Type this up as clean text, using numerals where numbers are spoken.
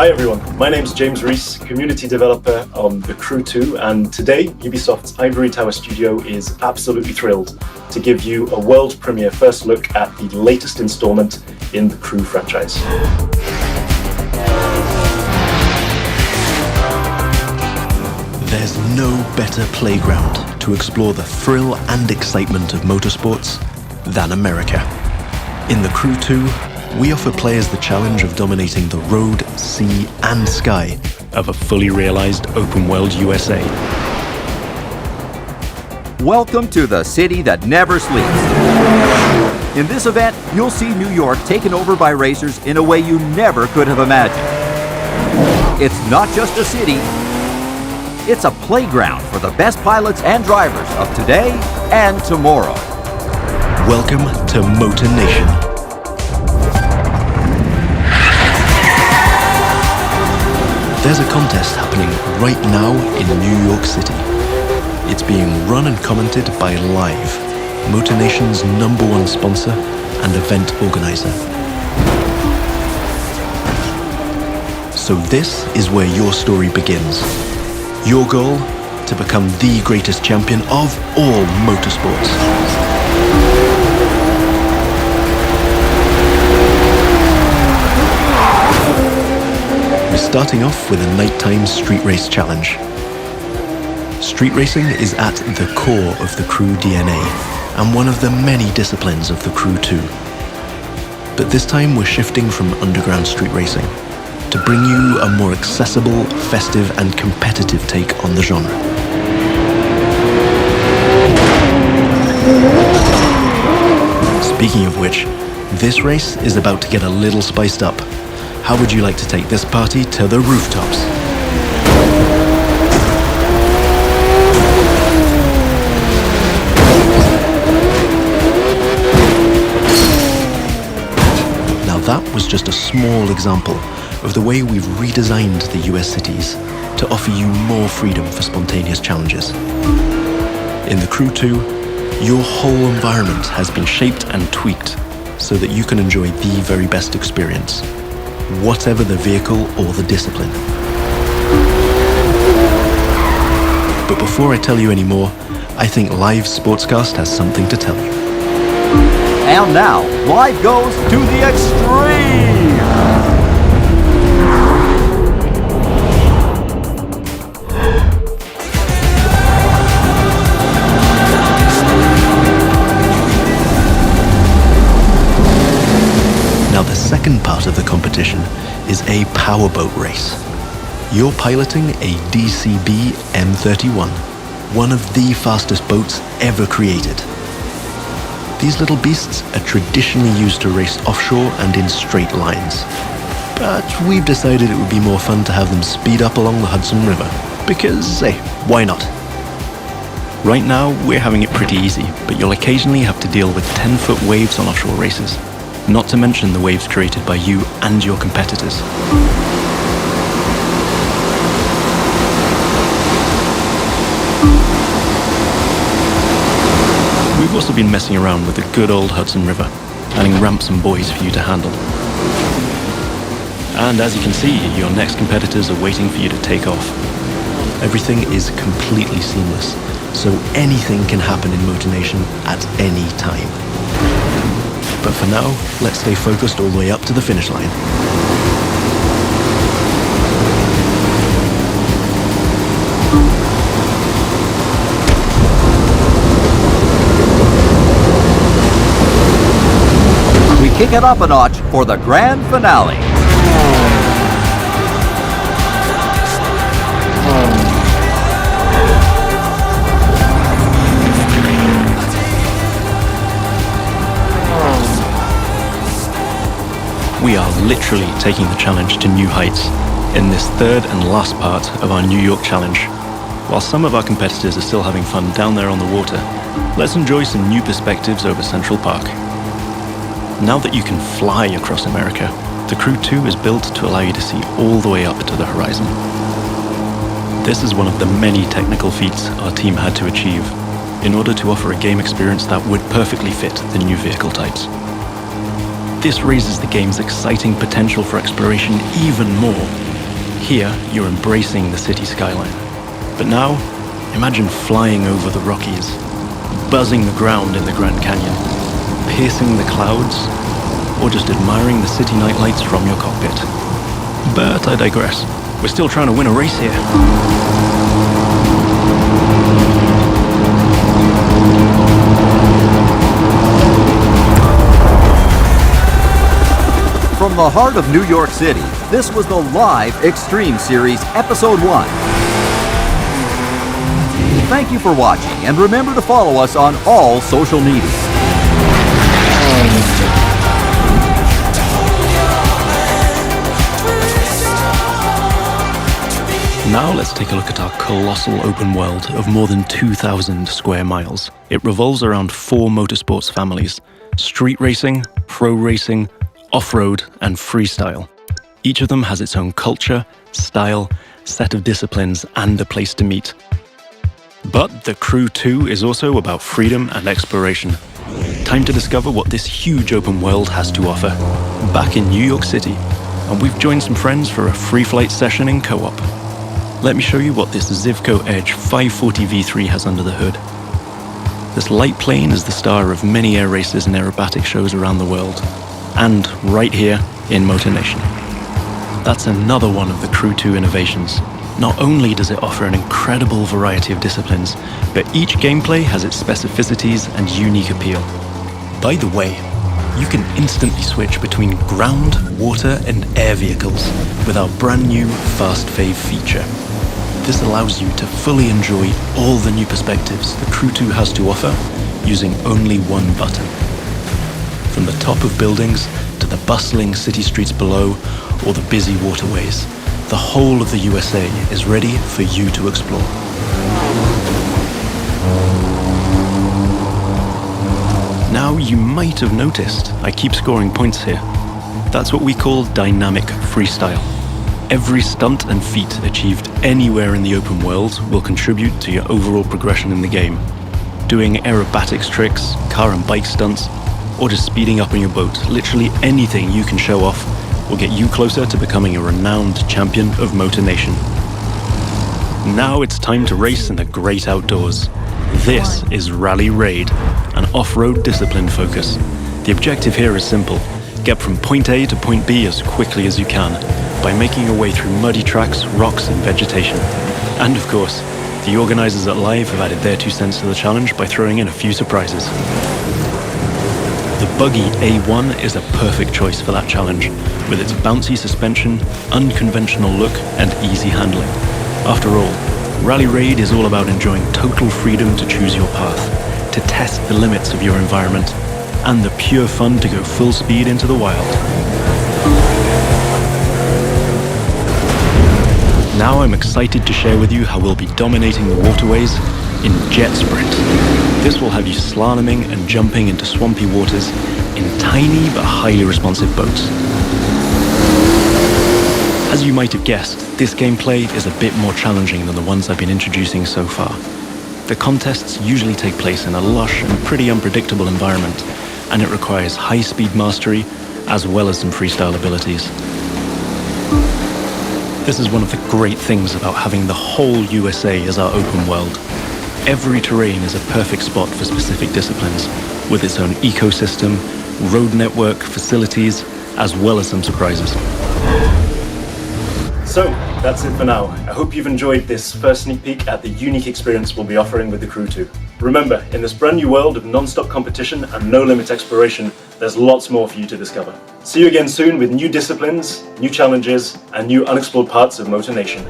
Hi everyone, my name's James Rees, community developer on The Crew 2, and today Ubisoft's Ivory Tower studio is absolutely thrilled to give you a world premiere first look at the latest installment in the Crew franchise. There's no better playground to explore the thrill and excitement of motorsports than America. In The Crew 2, we offer players the challenge of dominating the road, sea, and sky of a fully realized open-world USA. Welcome to the city that never sleeps. In this event, you'll see New York taken over by racers in a way you never could have imagined. It's not just a city, it's a playground for the best pilots and drivers of today and tomorrow. Welcome to Motor Nation. There's a contest happening right now in New York City. It's being run and commented by Live, Motor Nation's #1 sponsor and event organizer. So this is where your story begins. Your goal? To become the greatest champion of all motorsports. We're starting off with a nighttime street race challenge. Street racing is at the core of the Crew DNA and one of the many disciplines of the Crew 2. But this time we're shifting from underground street racing to bring you a more accessible, festive and competitive take on the genre. Speaking of which, this race is about to get a little spiced up. How would you like to take this party to the rooftops? Now that was just a small example of the way we've redesigned the US cities to offer you more freedom for spontaneous challenges. In the Crew 2, your whole environment has been shaped and tweaked so that you can enjoy the very best experience, whatever the vehicle or the discipline. But before I tell you any more, I think Live Sportscast has something to tell you. And now, Live goes to the extreme! Now the second part of the competition is a Powerboat Race. You're piloting a DCB M31, one of the fastest boats ever created. These little beasts are traditionally used to race offshore and in straight lines. But we've decided it would be more fun to have them speed up along the Hudson River, because, hey, why not? Right now, we're having it pretty easy, but you'll occasionally have to deal with 10-foot waves on offshore races. Not to mention the waves created by you and your competitors. We've also been messing around with the good old Hudson River, adding ramps and buoys for you to handle. And as you can see, your next competitors are waiting for you to take off. Everything is completely seamless, so anything can happen in Motor Nation at any time. But for now, let's stay focused all the way up to the finish line. We kick it up a notch for the grand finale. We are literally taking the challenge to new heights in this third and last part of our New York challenge. While some of our competitors are still having fun down there on the water, let's enjoy some new perspectives over Central Park. Now that you can fly across America, the Crew 2 is built to allow you to see all the way up to the horizon. This is one of the many technical feats our team had to achieve in order to offer a game experience that would perfectly fit the new vehicle types. This raises the game's exciting potential for exploration even more Here, you're embracing the city skyline. But now, imagine flying over the Rockies, buzzing the ground in the Grand Canyon, piercing the clouds, or just admiring the city nightlights from your cockpit. But I digress. We're still trying to win a race here. From the heart of New York City, this was the live Extreme Series Episode 1. Thank you for watching, and remember to follow us on all social media. Now let's take a look at our colossal open world of more than 2,000 square miles. It revolves around 4 motorsports families: street racing, pro racing, off-road, and freestyle. Each of them has its own culture, style, set of disciplines, and a place to meet. But the Crew 2 is also about freedom and exploration. Time to discover what this huge open world has to offer. Back in New York City, and we've joined some friends for a free flight session in co-op. Let me show you what this Zivco Edge 540 V3 has under the hood. This light plane is the star of many air races and aerobatic shows around the world, and right here in Motor Nation. That's another one of the Crew 2 innovations. Not only does it offer an incredible variety of disciplines, but each gameplay has its specificities and unique appeal. By the way, you can instantly switch between ground, water, and air vehicles with our brand new Fast Fave feature. This allows you to fully enjoy all the new perspectives the Crew 2 has to offer using only one button. From the top of buildings to the bustling city streets below or the busy waterways, the whole of the USA is ready for you to explore. Now you might have noticed I keep scoring points here. That's what we call dynamic freestyle. Every stunt and feat achieved anywhere in the open world will contribute to your overall progression in the game. Doing aerobatics tricks, car and bike stunts, or just speeding up on your boat, literally anything you can show off will get you closer to becoming a renowned champion of Motor Nation. Now it's time to race in the great outdoors. This is Rally Raid, an off-road discipline focus. The objective here is simple: get from point A to point B as quickly as you can by making your way through muddy tracks, rocks, and vegetation. And of course, the organizers at Live have added their 2 cents to the challenge by throwing in a few surprises. The buggy A1 is a perfect choice for that challenge, with its bouncy suspension, unconventional look, and easy handling. After all, Rally Raid is all about enjoying total freedom to choose your path, to test the limits of your environment, and the pure fun to go full speed into the wild. Now I'm excited to share with you how we'll be dominating the waterways in Jet Sprint. This will have you slaloming and jumping into swampy waters in tiny but highly responsive boats. As you might have guessed, this gameplay is a bit more challenging than the ones I've been introducing so far. The contests usually take place in a lush and pretty unpredictable environment, and it requires high-speed mastery as well as some freestyle abilities. This is one of the great things about having the whole USA as our open world. Every terrain is a perfect spot for specific disciplines, with its own ecosystem, road network, facilities, as well as some surprises. So, that's it for now. I hope you've enjoyed this first sneak peek at the unique experience we'll be offering with the Crew 2. Remember, in this brand new world of non-stop competition and no-limit exploration, there's lots more for you to discover. See you again soon with new disciplines, new challenges, and new unexplored parts of Motor Nation.